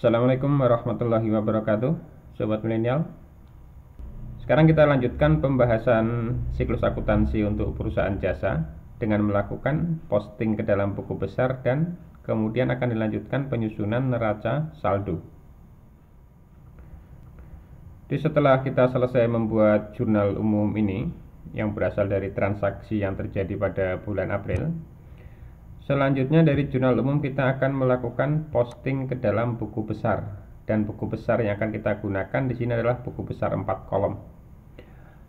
Assalamualaikum warahmatullahi wabarakatuh, Sobat Milenial. Sekarang kita lanjutkan pembahasan siklus akuntansi untuk perusahaan jasa dengan melakukan posting ke dalam buku besar dan kemudian akan dilanjutkan penyusunan neraca saldo. Jadi setelah kita selesai membuat jurnal umum ini yang berasal dari transaksi yang terjadi pada bulan April, selanjutnya dari jurnal umum kita akan melakukan posting ke dalam buku besar, dan buku besar yang akan kita gunakan di sini adalah buku besar 4 kolom.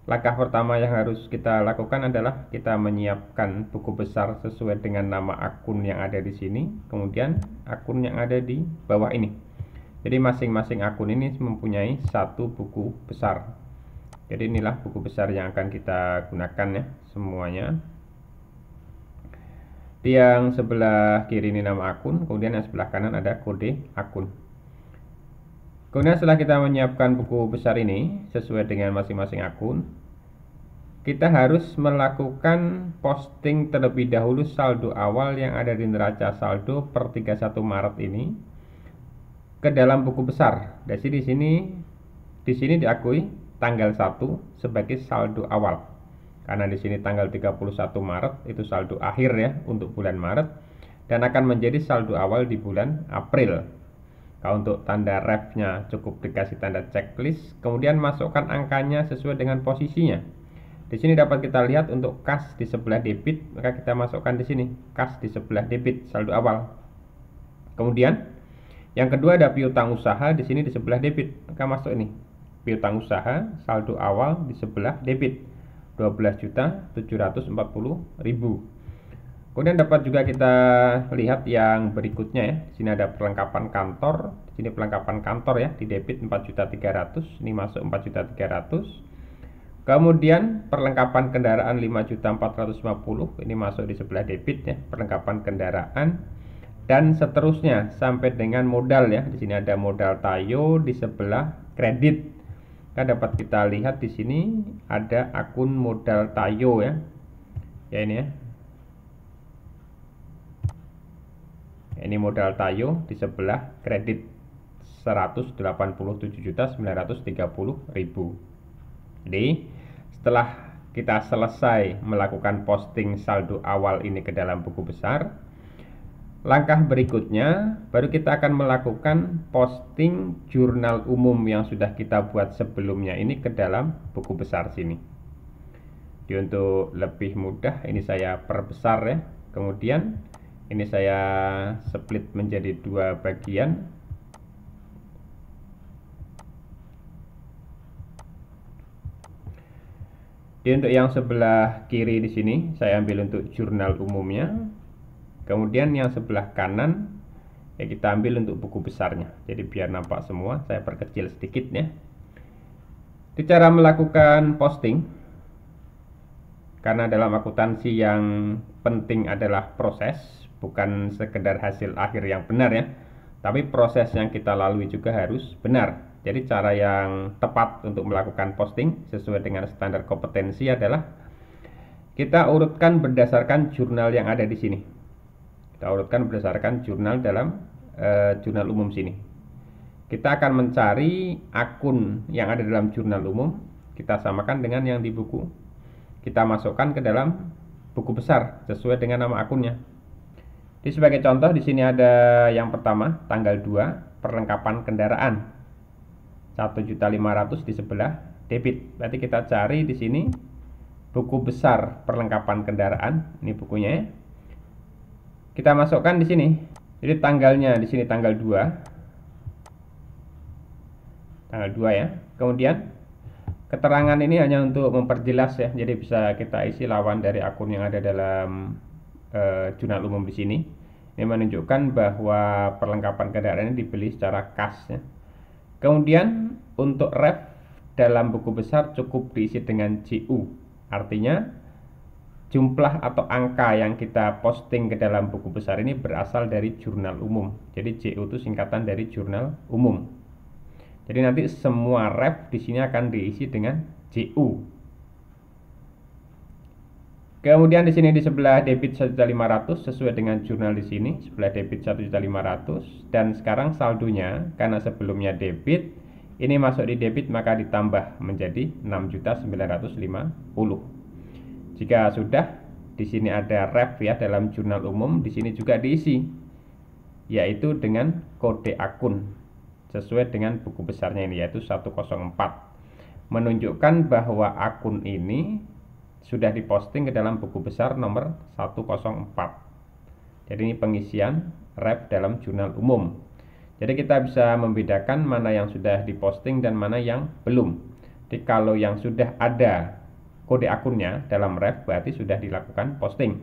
Langkah pertama yang harus kita lakukan adalah kita menyiapkan buku besar sesuai dengan nama akun yang ada di sini, kemudian akun yang ada di bawah ini. Jadi masing-masing akun ini mempunyai satu buku besar. Jadi inilah buku besar yang akan kita gunakan ya semuanya. Di yang sebelah kiri ini nama akun, kemudian yang sebelah kanan ada kode akun. Kemudian setelah kita menyiapkan buku besar ini sesuai dengan masing-masing akun, kita harus melakukan posting terlebih dahulu saldo awal yang ada di neraca saldo per 31 Maret ini ke dalam buku besar. Jadi di sini diakui tanggal 1 sebagai saldo awal. Karena di sini tanggal 31 Maret itu saldo akhir ya untuk bulan Maret dan akan menjadi saldo awal di bulan April. Kalau untuk tanda ref-nya cukup dikasih tanda checklist, kemudian masukkan angkanya sesuai dengan posisinya. Di sini dapat kita lihat untuk kas di sebelah debit, maka kita masukkan di sini kas di sebelah debit saldo awal. Kemudian yang kedua ada piutang usaha, di sini di sebelah debit, maka masuk ini piutang usaha saldo awal di sebelah debit 12.740.000. Kemudian dapat juga kita lihat yang berikutnya ya. Di sini ada perlengkapan kantor. Di sini perlengkapan kantor ya, di debit 4.300.000, ini masuk 4.300.000. Kemudian perlengkapan kendaraan 5.450.000, ini masuk di sebelah debit ya, perlengkapan kendaraan. Dan seterusnya sampai dengan modal ya. Di sini ada modal tayo di sebelah kredit. Kan dapat kita lihat di sini ada akun modal tayo ya. Ya ini ya. Ini modal tayo di sebelah kredit 187.930.000. Jadi setelah kita selesai melakukan posting saldo awal ini ke dalam buku besar, langkah berikutnya baru kita akan melakukan posting jurnal umum yang sudah kita buat sebelumnya ini ke dalam buku besar sini. Jadi untuk lebih mudah ini saya perbesar ya. Kemudian ini saya split menjadi dua bagian. Jadi untuk yang sebelah kiri di sini saya ambil untuk jurnal umumnya. Kemudian yang sebelah kanan ya kita ambil untuk buku besarnya. Jadi biar nampak semua, saya perkecil sedikit ya. Di cara melakukan posting, karena dalam akuntansi yang penting adalah proses, bukan sekedar hasil akhir yang benar ya, tapi proses yang kita lalui juga harus benar. Jadi cara yang tepat untuk melakukan posting sesuai dengan standar kompetensi adalah kita urutkan berdasarkan jurnal yang ada di sini. Kita urutkan berdasarkan jurnal dalam jurnal umum sini. Kita akan mencari akun yang ada dalam jurnal umum, kita samakan dengan yang di buku. Kita masukkan ke dalam buku besar sesuai dengan nama akunnya. Jadi sebagai contoh di sini ada yang pertama tanggal 2 perlengkapan kendaraan 1.500.000 di sebelah debit. Berarti kita cari di sini buku besar perlengkapan kendaraan, ini bukunya ya. Kita masukkan di sini. Jadi tanggalnya di sini tanggal 2. Tanggal 2 ya. Kemudian keterangan ini hanya untuk memperjelas ya. Jadi bisa kita isi lawan dari akun yang ada dalam jurnal umum di sini. Ini menunjukkan bahwa perlengkapan kendaraan ini dibeli secara kas ya. Kemudian untuk ref dalam buku besar cukup diisi dengan JU. Artinya jumlah atau angka yang kita posting ke dalam buku besar ini berasal dari jurnal umum. Jadi JU itu singkatan dari jurnal umum. Jadi nanti semua ref di sini akan diisi dengan JU. Kemudian di sini di sebelah debit 1.500.000 sesuai dengan jurnal di sini, sebelah debit 1.500.000, dan sekarang saldonya karena sebelumnya debit, ini masuk di debit maka ditambah menjadi 6.950.000. Jika sudah, di sini ada ref ya dalam jurnal umum, di sini juga diisi, yaitu dengan kode akun sesuai dengan buku besarnya ini, yaitu 104, menunjukkan bahwa akun ini sudah diposting ke dalam buku besar nomor 104. Jadi ini pengisian ref dalam jurnal umum. Jadi kita bisa membedakan mana yang sudah diposting dan mana yang belum. Jadi kalau yang sudah ada kode akunnya dalam ref berarti sudah dilakukan posting.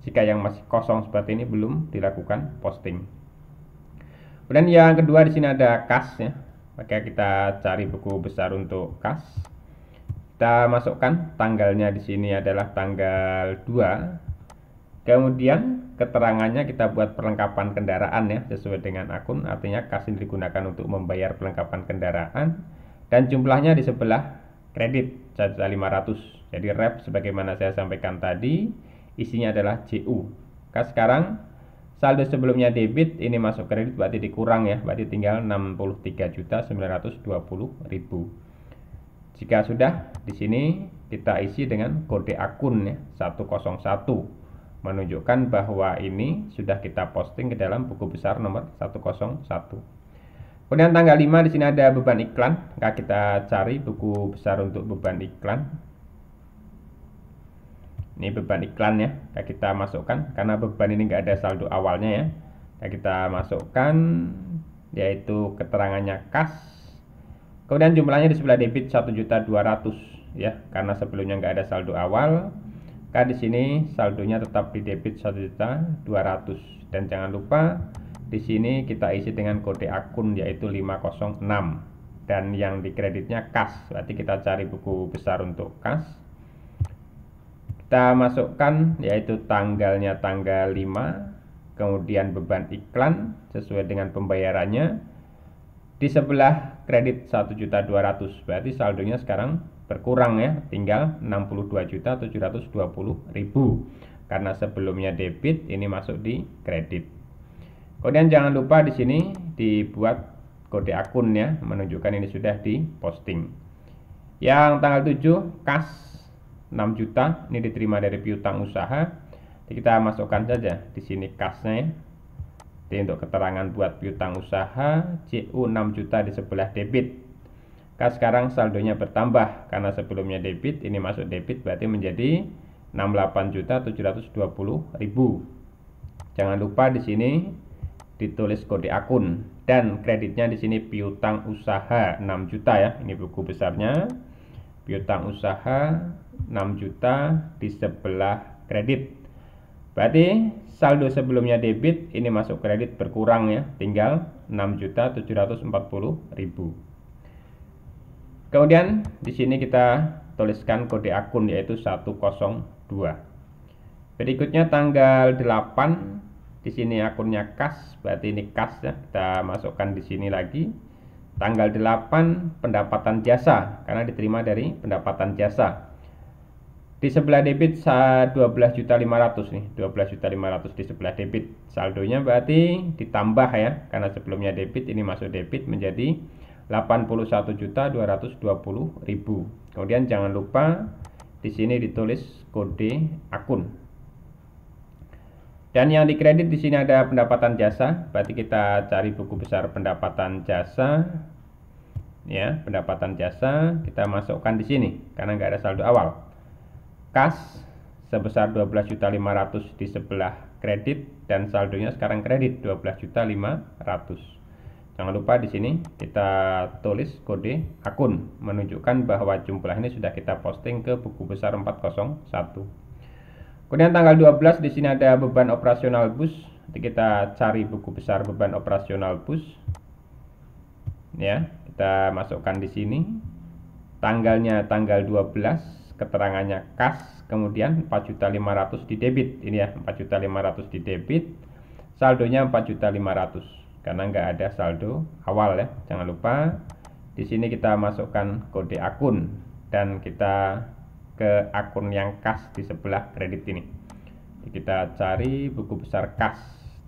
Jika yang masih kosong seperti ini belum dilakukan posting. Kemudian yang kedua di sini ada kas ya. Maka kita cari buku besar untuk kas. Kita masukkan tanggalnya di sini adalah tanggal 2. Kemudian keterangannya kita buat perlengkapan kendaraan ya sesuai dengan akun, artinya kas ini digunakan untuk membayar perlengkapan kendaraan dan jumlahnya di sebelah kredit 1.500.000. Jadi ref sebagaimana saya sampaikan tadi isinya adalah JU. Sekarang saldo sebelumnya debit, ini masuk kredit berarti dikurang ya, berarti tinggal 63.920.000. Jika sudah, di sini kita isi dengan kode akun ya, 101, menunjukkan bahwa ini sudah kita posting ke dalam buku besar nomor 101. Kemudian tanggal 5 di sini ada beban iklan, maka kita cari buku besar untuk beban iklan. Ini beban iklan ya, kita masukkan karena beban ini enggak ada saldo awalnya ya. Kita masukkan yaitu keterangannya kas. Kemudian jumlahnya di sebelah debit 1.200.000 ya, karena sebelumnya nggak ada saldo awal. Di sini saldonya tetap di debit 1.200.000 dan jangan lupa di sini kita isi dengan kode akun yaitu 506 dan yang di kreditnya kas. Berarti kita cari buku besar untuk kas. Kita masukkan yaitu tanggalnya tanggal 5, kemudian beban iklan sesuai dengan pembayarannya. Di sebelah kredit 1.200.000 berarti saldonya sekarang berkurang ya, tinggal 62.720.000 karena sebelumnya debit, ini masuk di kredit. Kemudian jangan lupa di sini dibuat kode akun ya, menunjukkan ini sudah diposting. Yang tanggal 7 kas 6 juta ini diterima dari piutang usaha. Jadi kita masukkan saja di sini kasnya ya. Jadi untuk keterangan buat piutang usaha, JU 6 juta di sebelah debit. Sekarang saldonya bertambah karena sebelumnya debit, ini masuk debit berarti menjadi 68.720.000. Jangan lupa di sini ditulis kode akun dan kreditnya di sini piutang usaha 6 juta ya. Ini buku besarnya. Piutang usaha 6 juta di sebelah kredit. Berarti saldo sebelumnya debit, ini masuk kredit berkurang ya, tinggal 6.740.000. Kemudian di sini kita tuliskan kode akun yaitu 102. Berikutnya tanggal 8, di sini akunnya kas, berarti ini kas ya, kita masukkan di sini lagi. Tanggal 8 pendapatan jasa karena diterima dari pendapatan jasa. Di sebelah debit 12.500.000 nih, 12.500.000 di sebelah debit. Saldonya berarti ditambah ya, karena sebelumnya debit, ini masuk debit menjadi 81.220.000. Kemudian jangan lupa di sini ditulis kode akun. Dan yang di kredit di sini ada pendapatan jasa, berarti kita cari buku besar pendapatan jasa. Ya, pendapatan jasa kita masukkan di sini karena nggak ada saldo awal. Kas sebesar 12.500.000 di sebelah kredit dan saldonya sekarang kredit 12.500.000. Jangan lupa di sini kita tulis kode akun menunjukkan bahwa jumlah ini sudah kita posting ke buku besar 401. Kemudian tanggal 12 di sini ada beban operasional bus. Jadi kita cari buku besar beban operasional bus. Ya, kita masukkan di sini. Tanggalnya tanggal 12. Keterangannya kas, kemudian 4.500.000 di debit, ini ya 4.500.000 di debit, saldonya 4.500.000 karena nggak ada saldo awal ya. Jangan lupa di sini kita masukkan kode akun dan kita ke akun yang kas di sebelah kredit ini. Kita cari buku besar kas,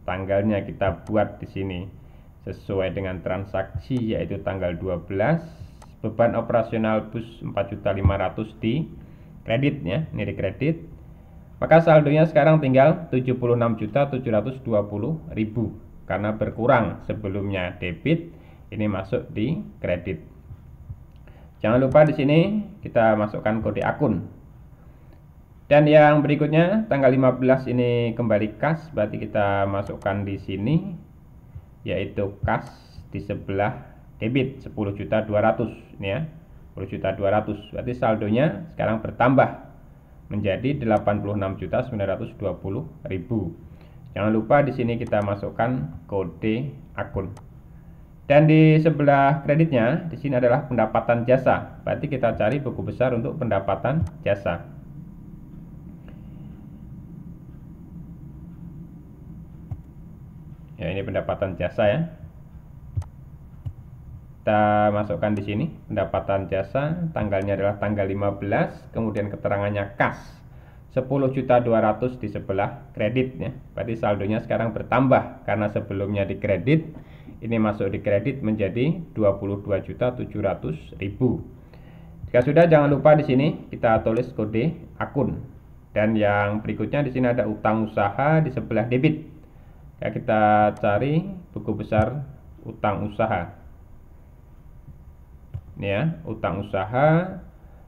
tanggalnya kita buat di sini sesuai dengan transaksi, yaitu tanggal 12. Beban operasional bus 4.500.000 di kredit ya, ini di kredit. Maka saldonya sekarang tinggal 76.720.000 karena berkurang, sebelumnya debit, ini masuk di kredit. Jangan lupa di sini kita masukkan kode akun. Dan yang berikutnya tanggal 15 ini kembali kas, berarti kita masukkan di sini yaitu kas di sebelah debit 10.200.000 ini ya, 10.200.000. Berarti saldonya sekarang bertambah menjadi 86.920.000. Jangan lupa di sini kita masukkan kode akun. Dan di sebelah kreditnya di sini adalah pendapatan jasa. Berarti kita cari buku besar untuk pendapatan jasa. Ya, ini pendapatan jasa ya. Kita masukkan di sini pendapatan jasa, tanggalnya adalah tanggal 15, kemudian keterangannya kas 10.200.000 di sebelah kredit ya. Berarti saldonya sekarang bertambah karena sebelumnya di kredit, ini masuk di kredit menjadi 22.700.000. Jika sudah, jangan lupa di sini kita tulis kode akun. Dan yang berikutnya di sini ada utang usaha di sebelah debit. Ya, kita cari buku besar utang usaha. Ini ya, utang usaha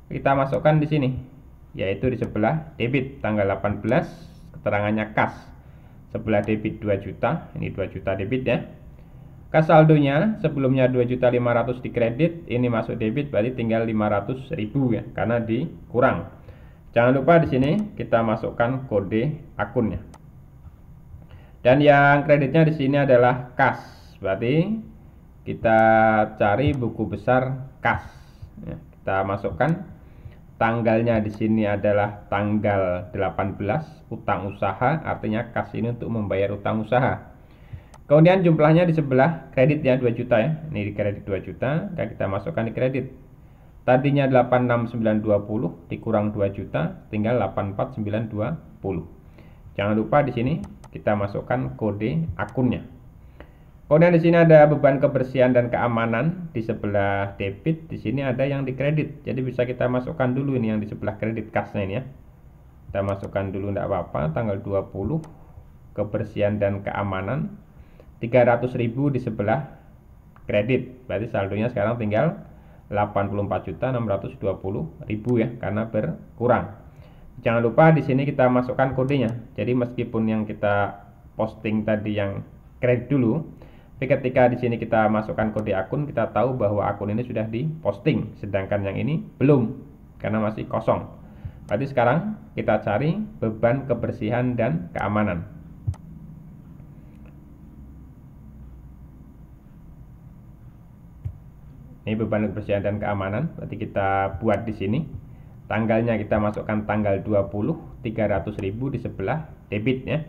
kita masukkan di sini, yaitu di sebelah debit tanggal 18, keterangannya kas. Sebelah debit 2 juta, ini 2 juta debit ya. Kas saldonya sebelumnya 2.500.000 di kredit, ini masuk debit, berarti tinggal 500.000 ya, karena dikurang. Jangan lupa di sini kita masukkan kode akunnya. Dan yang kreditnya di sini adalah kas, berarti kita cari buku besar kas. Ya, kita masukkan. Tanggalnya di sini adalah tanggal 18, utang usaha, artinya kas ini untuk membayar utang usaha. Kemudian jumlahnya di sebelah kredit ya, 2 juta ya. Ini di kredit 2 juta, dan kita masukkan di kredit. Tadinya 86.920 dikurang 2 juta, tinggal 84.920. Jangan lupa di sini kita masukkan kode akunnya. Kemudian di sini ada beban kebersihan dan keamanan di sebelah debit. Di sini ada yang di kredit. Jadi bisa kita masukkan dulu ini yang di sebelah kredit kasnya ini ya. Kita masukkan dulu, tidak apa-apa, tanggal 20 kebersihan dan keamanan 300.000 di sebelah kredit. Berarti saldonya sekarang tinggal 84.620.000 ya, karena berkurang. Jangan lupa di sini kita masukkan kodenya. Jadi meskipun yang kita posting tadi yang kredit dulu, tapi ketika di sini kita masukkan kode akun, kita tahu bahwa akun ini sudah diposting, sedangkan yang ini belum karena masih kosong. Berarti sekarang kita cari beban kebersihan dan keamanan. Ini beban kebersihan dan keamanan, berarti kita buat di sini. Tanggalnya kita masukkan tanggal 20, 300.000 di sebelah debit ya.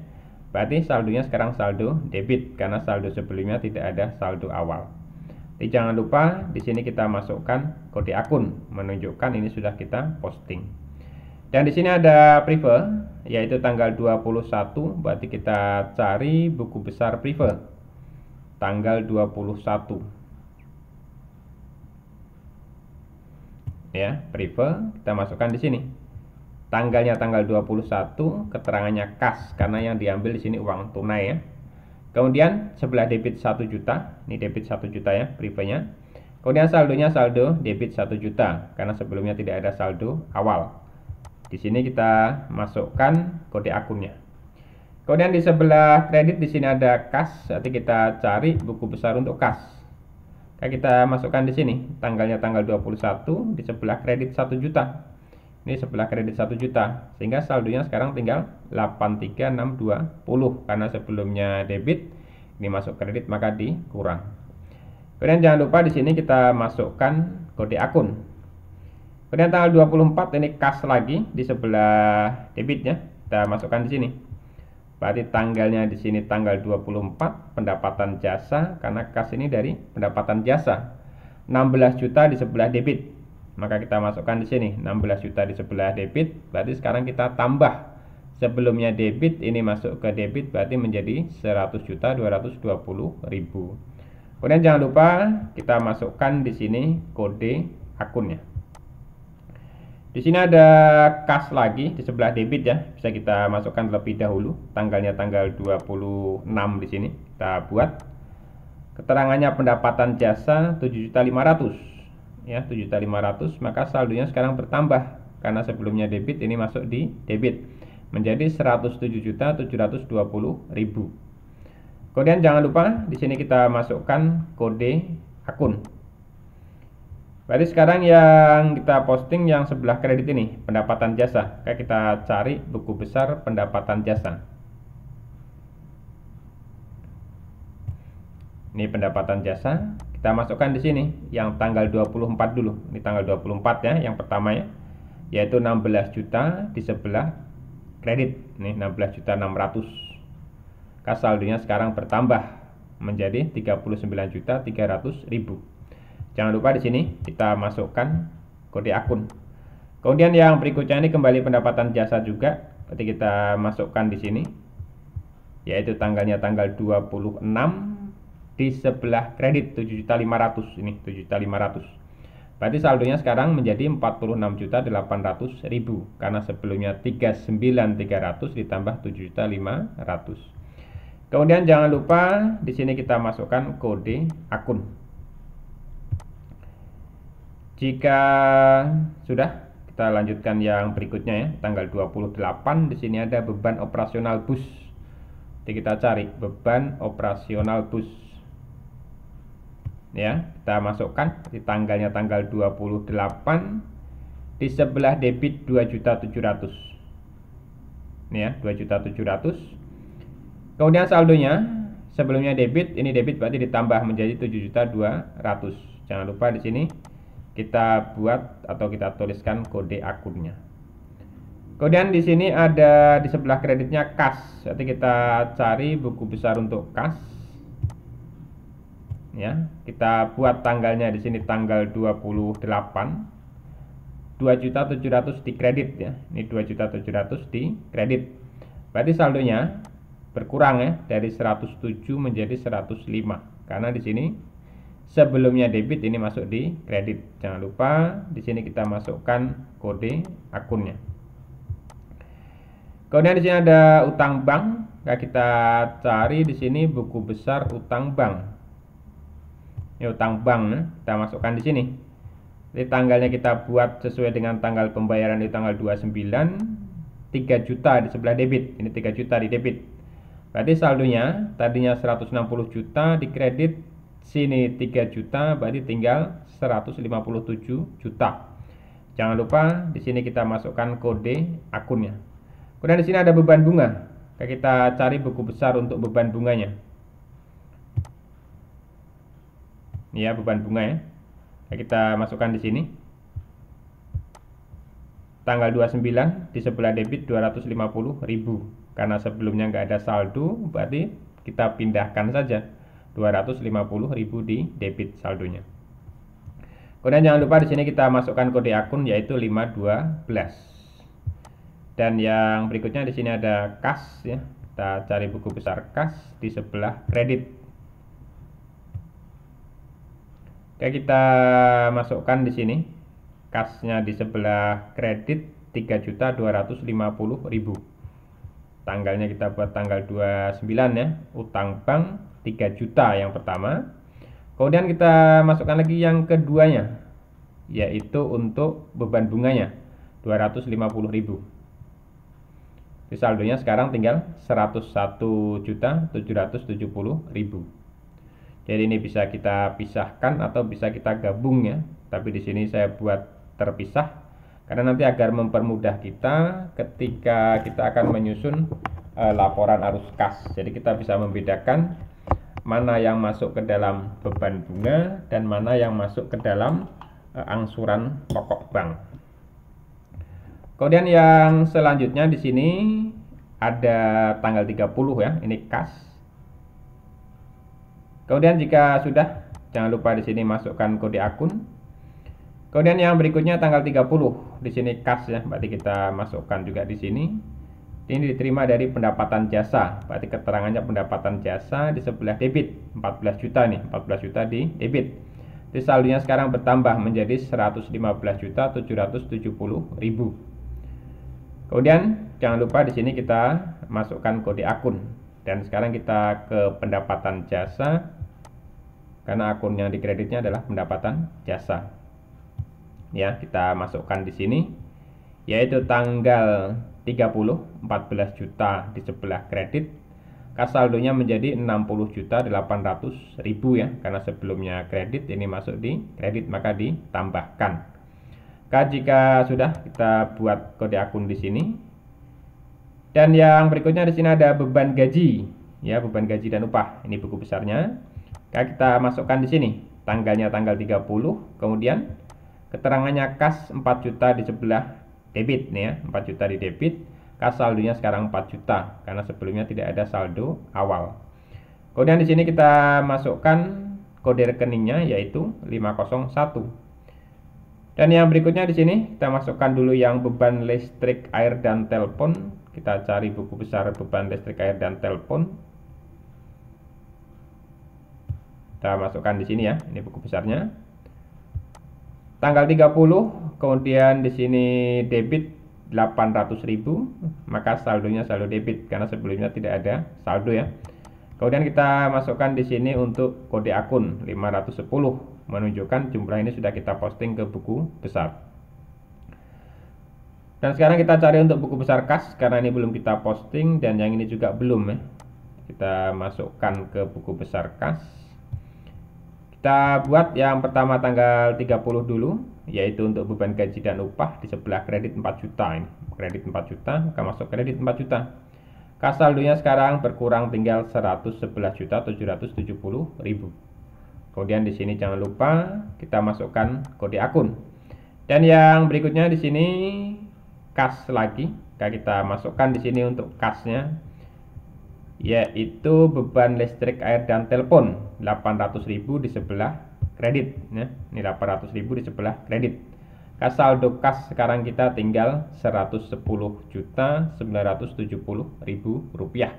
Berarti saldonya sekarang saldo debit karena saldo sebelumnya tidak ada saldo awal. Jadi jangan lupa di sini kita masukkan kode akun menunjukkan ini sudah kita posting. Dan di sini ada prive yaitu tanggal 21, berarti kita cari buku besar prive tanggal 21. Ya, prive kita masukkan di sini. Tanggalnya tanggal 21, keterangannya kas karena yang diambil di sini uang tunai ya. Kemudian sebelah debit 1 juta, ini debit 1 juta ya, privenya. Kemudian saldonya saldo debit 1 juta karena sebelumnya tidak ada saldo awal. Di sini kita masukkan kode akunnya. Kemudian di sebelah kredit di sini ada kas, berarti kita cari buku besar untuk kas. Kita masukkan di sini, tanggalnya tanggal 21, di sebelah kredit 1 juta. Ini sebelah kredit 1 juta, sehingga saldonya sekarang tinggal 83.620 karena sebelumnya debit, ini masuk kredit maka dikurang. Kemudian jangan lupa di sini kita masukkan kode akun. Kemudian tanggal 24 ini kas lagi di sebelah debitnya, kita masukkan di sini. Berarti tanggalnya di sini tanggal 24, pendapatan jasa karena kas ini dari pendapatan jasa. 16 juta di sebelah debit. Maka kita masukkan di sini 16 juta di sebelah debit, berarti sekarang kita tambah. Sebelumnya debit, ini masuk ke debit, berarti menjadi 100.220.000. Kemudian jangan lupa kita masukkan di sini kode akunnya. Di sini ada kas lagi di sebelah debit ya, bisa kita masukkan terlebih dahulu. Tanggalnya tanggal 26 di sini. Kita buat keterangannya pendapatan jasa 7.500 ya, 7.500, maka saldonya sekarang bertambah karena sebelumnya debit, ini masuk di debit menjadi 107.720.000. Kemudian jangan lupa di sini kita masukkan kode akun. Berarti sekarang yang kita posting yang sebelah kredit ini pendapatan jasa. Kayak kita cari buku besar pendapatan jasa. Ini pendapatan jasa. Kita masukkan di sini yang tanggal 24 dulu. Ini tanggal 24 ya, yang pertama ya. Yaitu 16 juta di sebelah kredit. Nih 16.600.000. Kas saldonya sekarang bertambah menjadi 39.300.000. Jangan lupa di sini kita masukkan kode akun. Kemudian yang berikutnya ini kembali pendapatan jasa juga. Berarti kita masukkan di sini yaitu tanggalnya tanggal 26 di sebelah kredit 7.500.000 ini 7.500.000. Berarti saldonya sekarang menjadi 46.800.000 karena sebelumnya 39.300 ditambah 7.500.000. Kemudian jangan lupa di sini kita masukkan kode akun. Jika sudah, kita lanjutkan yang berikutnya ya, tanggal 28 di sini ada beban operasional bus. Jadi kita cari beban operasional bus. Ya, kita masukkan di tanggalnya tanggal 28 di sebelah debit 2.700.000. Ini ya, 2.700.000. Kemudian saldonya sebelumnya debit, ini debit berarti ditambah menjadi 7.200.000. Jangan lupa di sini kita buat atau kita tuliskan kode akunnya. Kemudian di sini ada di sebelah kreditnya kas. Berarti kita cari buku besar untuk kas. Ya, kita buat tanggalnya di sini tanggal 28. 2.700.000 di kredit ya. Ini 2.700.000 di kredit. Berarti saldonya berkurang ya, dari 107 menjadi 105 karena di sini sebelumnya debit, ini masuk di kredit. Jangan lupa di sini kita masukkan kode akunnya. Kemudian di sini ada utang bank. Nah, kita cari di sini buku besar utang bank. Ini utang bank, kita masukkan di sini. Jadi tanggalnya kita buat sesuai dengan tanggal pembayaran di tanggal 29, 3 juta di sebelah debit. Ini 3 juta di debit. Berarti saldonya tadinya 160 juta di kredit, sini 3 juta, berarti tinggal 157 juta. Jangan lupa di sini kita masukkan kode akunnya. Kemudian di sini ada beban bunga. Kita cari buku besar untuk beban bunganya. Ya, beban bunga ya. Kita masukkan di sini. Tanggal 29 di sebelah debit 250.000. Karena sebelumnya nggak ada saldo, berarti kita pindahkan saja 250.000 di debit saldonya. Kemudian jangan lupa di sini kita masukkan kode akun yaitu 512. Dan yang berikutnya di sini ada kas ya. Kita cari buku besar kas di sebelah kredit. Oke, kita masukkan di sini kasnya di sebelah kredit 3.250.000. Tanggalnya kita buat tanggal 29 ya. Utang bank 3 juta yang pertama. Kemudian kita masukkan lagi yang keduanya, yaitu untuk beban bunganya 250.000. Jadi saldonya sekarang tinggal 101.770.000. Jadi ini bisa kita pisahkan atau bisa kita gabung ya. Tapi di sini saya buat terpisah karena nanti agar mempermudah kita ketika kita akan menyusun laporan arus kas. Jadi kita bisa membedakan mana yang masuk ke dalam beban bunga dan mana yang masuk ke dalam angsuran pokok bank. Kemudian yang selanjutnya di sini ada tanggal 30 ya, ini kas. Kemudian jika sudah, jangan lupa di sini masukkan kode akun. Kemudian yang berikutnya tanggal 30. Di sini kas ya, berarti kita masukkan juga di sini. Ini diterima dari pendapatan jasa. Berarti keterangannya pendapatan jasa di sebelah debit 14 juta nih, 14 juta di debit. Jadi saldonya sekarang bertambah menjadi 115.770.000. Kemudian jangan lupa di sini kita masukkan kode akun. Dan sekarang kita ke pendapatan jasa, karena akun yang dikreditnya adalah pendapatan jasa. Ya, kita masukkan di sini, yaitu tanggal 30, 14 juta di sebelah kredit. Kas saldonya menjadi 60.800.000 ya, karena sebelumnya kredit, ini masuk di kredit maka ditambahkan. Jika sudah, kita buat kode akun di sini. Dan yang berikutnya di sini ada beban gaji, ya, beban gaji dan upah. Ini buku besarnya. Kita masukkan di sini. Tanggalnya tanggal 30, kemudian keterangannya kas 4 juta di sebelah debit nih ya, 4 juta di debit. Kas saldonya sekarang 4 juta karena sebelumnya tidak ada saldo awal. Kemudian di sini kita masukkan kode rekeningnya yaitu 501. Dan yang berikutnya di sini kita masukkan dulu yang beban listrik, air dan telepon. Kita cari buku besar beban listrik, air dan telepon. Kita masukkan di sini ya, ini buku besarnya. Tanggal 30, kemudian di sini debit 800.000, maka saldonya saldo debit karena sebelumnya tidak ada saldo ya. Kemudian kita masukkan di sini untuk kode akun 510, menunjukkan jumlah ini sudah kita posting ke buku besar. Dan sekarang kita cari untuk buku besar kas karena ini belum kita posting dan yang ini juga belum ya. Kita masukkan ke buku besar kas. Kita buat yang pertama tanggal 30 dulu, yaitu untuk beban gaji dan upah di sebelah kredit 4 juta ini. Kredit 4 juta, maka masuk kredit 4 juta. Kas saldonya sekarang berkurang tinggal 111.770.000. Kemudian di sini jangan lupa kita masukkan kode akun. Dan yang berikutnya di sini kas lagi. Kita masukkan di sini untuk kasnya, yaitu beban listrik, air dan telepon 800.000 di sebelah kredit ya. Ini 800.000 di sebelah kredit. Kas saldo kas sekarang kita tinggal 110.970.000 rupiah.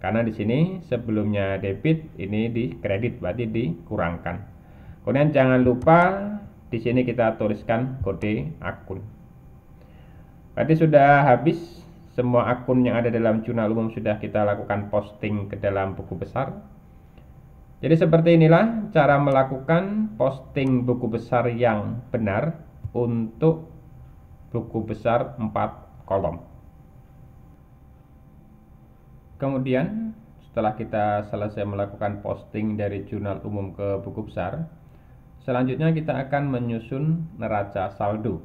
Karena di sini sebelumnya debit, ini di kredit, berarti dikurangkan. Kemudian jangan lupa di sini kita tuliskan kode akun. Berarti sudah habis semua akun yang ada dalam jurnal umum, sudah kita lakukan posting ke dalam buku besar. Jadi seperti inilah cara melakukan posting buku besar yang benar untuk buku besar 4 kolom. Kemudian setelah kita selesai melakukan posting dari jurnal umum ke buku besar, selanjutnya kita akan menyusun neraca saldo.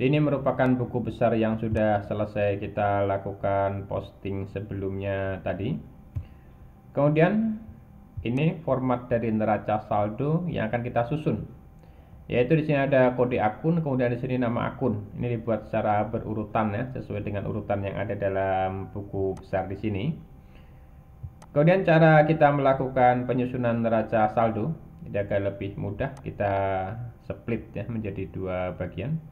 Ini merupakan buku besar yang sudah selesai kita lakukan posting sebelumnya tadi. Kemudian ini format dari neraca saldo yang akan kita susun, yaitu di sini ada kode akun, kemudian di sini nama akun. Ini dibuat secara berurutan ya, sesuai dengan urutan yang ada dalam buku besar di sini. Kemudian cara kita melakukan penyusunan neraca saldo, jadi agar lebih mudah, kita split ya menjadi dua bagian.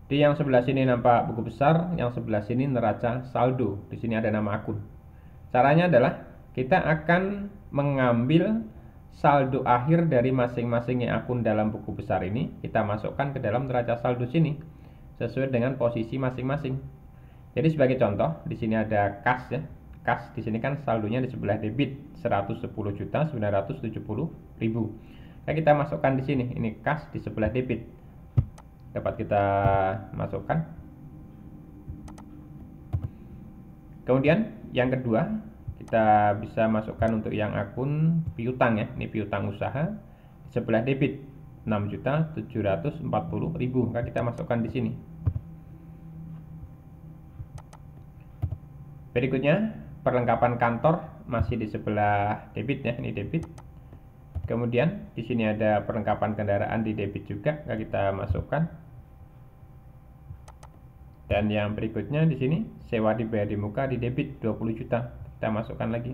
Di yang sebelah sini nampak buku besar, yang sebelah sini neraca saldo. Di sini ada nama akun. Caranya adalah kita akan mengambil saldo akhir dari masing-masing akun dalam buku besar ini, kita masukkan ke dalam neraca saldo sini sesuai dengan posisi masing-masing. Jadi sebagai contoh, di sini ada kas ya. Kas di sini kan saldonya di sebelah debit 110.970.000. Nah, kita masukkan di sini, ini kas di sebelah debit. Dapat kita masukkan. Kemudian yang kedua, kita bisa masukkan untuk yang akun piutang ya. Ini piutang usaha sebelah debit 6.740.000. Maka kita masukkan di sini. Berikutnya perlengkapan kantor masih di sebelah debit ya. Ini debit. Kemudian di sini ada perlengkapan kendaraan di debit juga. Maka kita masukkan. Dan yang berikutnya di sini sewa dibayar di muka di debit 20 juta. Kita masukkan lagi.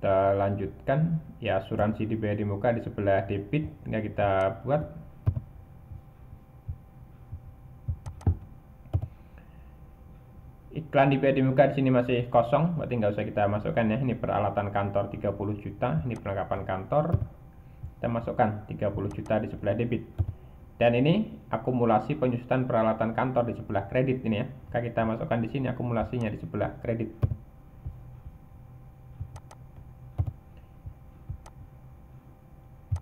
kita lanjutkan. Ya, asuransi dibayar di muka di sebelah debit, tinggal kita buat. Iklan dibayar di muka di sini masih kosong, berarti nggak usah kita masukkan ya. Ini peralatan kantor 30 juta, ini perlengkapan kantor. Kita masukkan 30 juta di sebelah debit. Dan ini akumulasi penyusutan peralatan kantor di sebelah kredit ini ya. Kita masukkan di sini akumulasinya di sebelah kredit.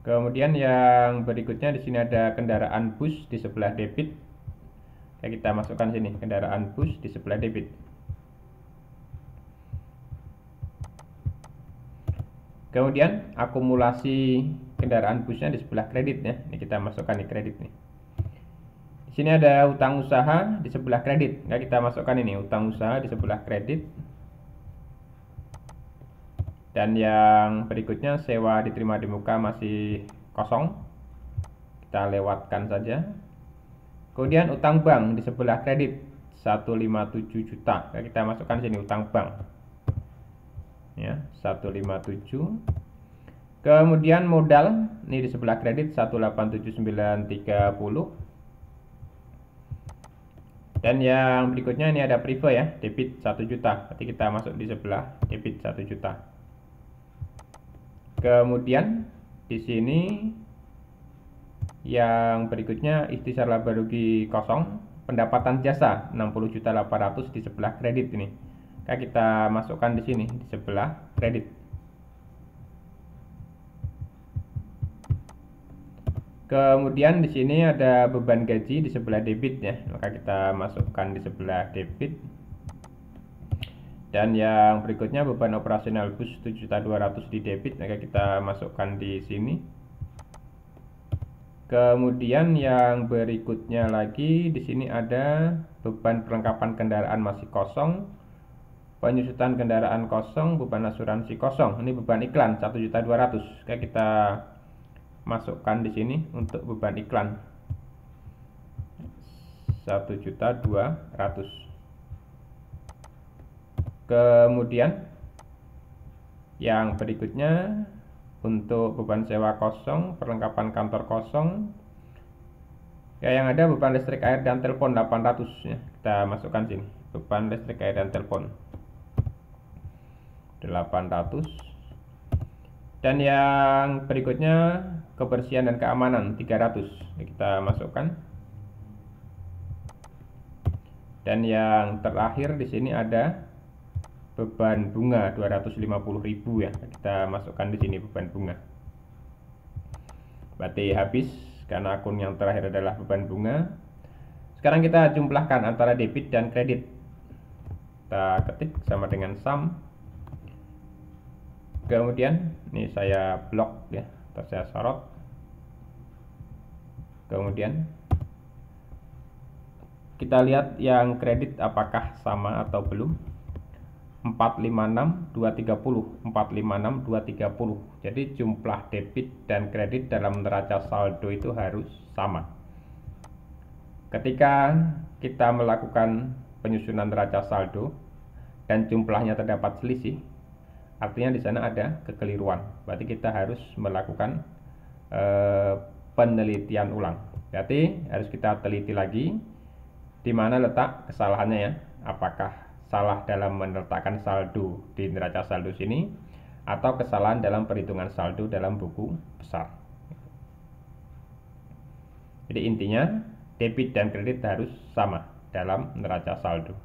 Kemudian yang berikutnya di sini ada kendaraan bus di sebelah debit. Kita masukkan sini kendaraan bus di sebelah debit. Kemudian akumulasi kendaraan busnya di sebelah kredit ya. Ini kita masukkan di kredit nih. Di sini ada utang usaha di sebelah kredit. Kita masukkan ini utang usaha di sebelah kredit. Dan yang berikutnya sewa diterima di muka masih kosong. Kita lewatkan saja. Kemudian utang bank di sebelah kredit 157 juta. Kita masukkan sini utang bank. Ya, 157. Kemudian modal ini di sebelah kredit 187.930. Dan yang berikutnya ini ada prive ya, debit 1 juta. Berarti kita masuk di sebelah debit 1 juta. Kemudian di sini yang berikutnya ikhtisar laba rugi kosong, pendapatan jasa 60.800.000 di sebelah kredit ini. Kita masukkan di sini di sebelah kredit. Kemudian di sini ada beban gaji di sebelah debit ya, maka kita masukkan di sebelah debit. Dan yang berikutnya beban operasional bus 7.200.000 di debit, maka kita masukkan di sini. Kemudian yang berikutnya lagi di sini ada beban perlengkapan kendaraan masih kosong, penyusutan kendaraan kosong, beban asuransi kosong. Ini beban iklan 1.200.000. Kita masukkan di sini untuk beban iklan 1.200.000. Kemudian yang berikutnya untuk beban sewa kosong, perlengkapan kantor kosong. Ya, yang ada beban listrik, air, dan telepon 800 ya. Kita masukkan sini beban listrik, air, dan telepon 800. Dan yang berikutnya kebersihan dan keamanan 300. Kita masukkan. Dan yang terakhir di sini ada beban bunga 250.000 ya. Kita masukkan di sini beban bunga. Berarti habis karena akun yang terakhir adalah beban bunga. Sekarang kita jumlahkan antara debit dan kredit. Kita ketik sama dengan sum. Kemudian ini saya blok ya, atau saya sorot. Kemudian kita lihat yang kredit apakah sama atau belum. 456.230, 456.230. Jadi jumlah debit dan kredit dalam neraca saldo itu harus sama. Ketika kita melakukan penyusunan neraca saldo dan jumlahnya terdapat selisih, artinya di sana ada kekeliruan. Berarti kita harus melakukan penelitian ulang. Berarti harus kita teliti lagi di mana letak kesalahannya ya. Apakah salah dalam meletakkan saldo di neraca saldo sini atau kesalahan dalam perhitungan saldo dalam buku besar. Jadi intinya debit dan kredit harus sama dalam neraca saldo.